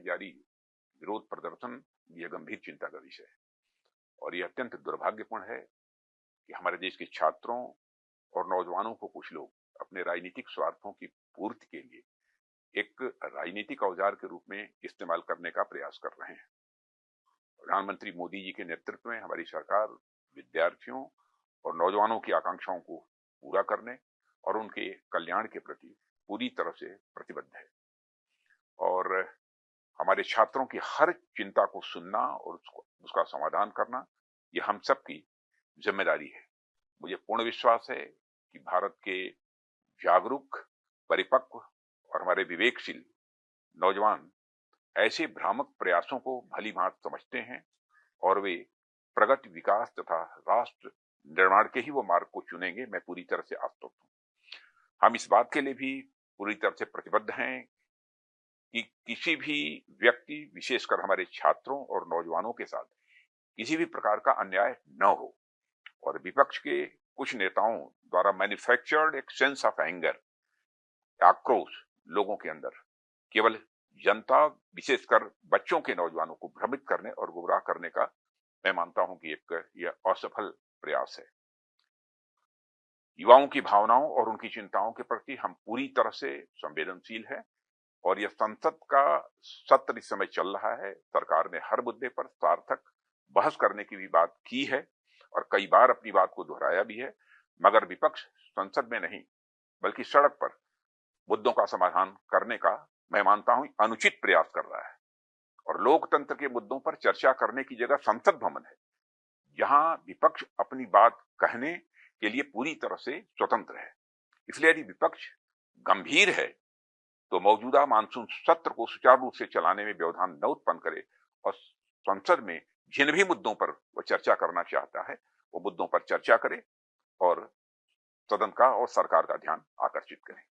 जारी विरोध प्रदर्शन यह गंभीर चिंता का विषय है और यह अत्यंत दुर्भाग्यपूर्ण है कि हमारे देश के छात्रों और नौजवानों को कुछ लोग अपने राजनीतिक स्वार्थों की पूर्ति के लिए एक राजनीतिक औजार के रूप में इस्तेमाल करने का प्रयास कर रहे हैं। प्रधानमंत्री मोदी जी के नेतृत्व में हमारी सरकार विद्यार्थियों और नौजवानों की आकांक्षाओं को पूरा करने और उनके कल्याण के प्रति पूरी तरह से प्रतिबद्ध है और हमारे छात्रों की हर चिंता को सुनना और उसका समाधान करना ये हम सब की जिम्मेदारी है। मुझे पूर्ण विश्वास है कि भारत के जागरूक, परिपक्व और हमारे विवेकशील नौजवान ऐसे भ्रामक प्रयासों को भली भांति समझते हैं और वे प्रगति, विकास तथा राष्ट्र निर्माण के ही वो मार्ग को चुनेंगे। मैं पूरी तरह से आश्वस्त हूं। हम इस बात के लिए भी पूरी तरह से प्रतिबद्ध हैं कि किसी भी व्यक्ति, विशेषकर हमारे छात्रों और नौजवानों के साथ किसी भी प्रकार का अन्याय न हो और विपक्ष के कुछ नेताओं द्वारा मैन्युफैक्चर्ड एक सेंस ऑफ एंगर, आक्रोश लोगों के अंदर केवल जनता, विशेषकर बच्चों के नौजवानों को भ्रमित करने और गुमराह करने का मैं मानता हूं कि यह असफल प्रयास है। युवाओं की भावनाओं और उनकी चिंताओं के प्रति हम पूरी तरह से संवेदनशील हैं और यह संसद का सत्र इस समय चल रहा है। सरकार ने हर मुद्दे पर सार्थक बहस करने की भी बात की है और कई बार अपनी बात को दोहराया भी है, मगर विपक्ष संसद में नहीं बल्कि सड़क पर मुद्दों का समाधान करने का मैं मानता हूं अनुचित प्रयास कर रहा है और लोकतंत्र के मुद्दों पर चर्चा करने की जगह संसद भवन है, जहां विपक्ष अपनी बात कहने के लिए पूरी तरह से स्वतंत्र है। इसलिए यदि विपक्ष गंभीर है तो मौजूदा मानसून सत्र को सुचारू रूप से चलाने में व्यवधान न उत्पन्न करे और संसद में जिन भी मुद्दों पर वह चर्चा करना चाहता है वो मुद्दों पर चर्चा करे और सदन का और सरकार का ध्यान आकर्षित करें।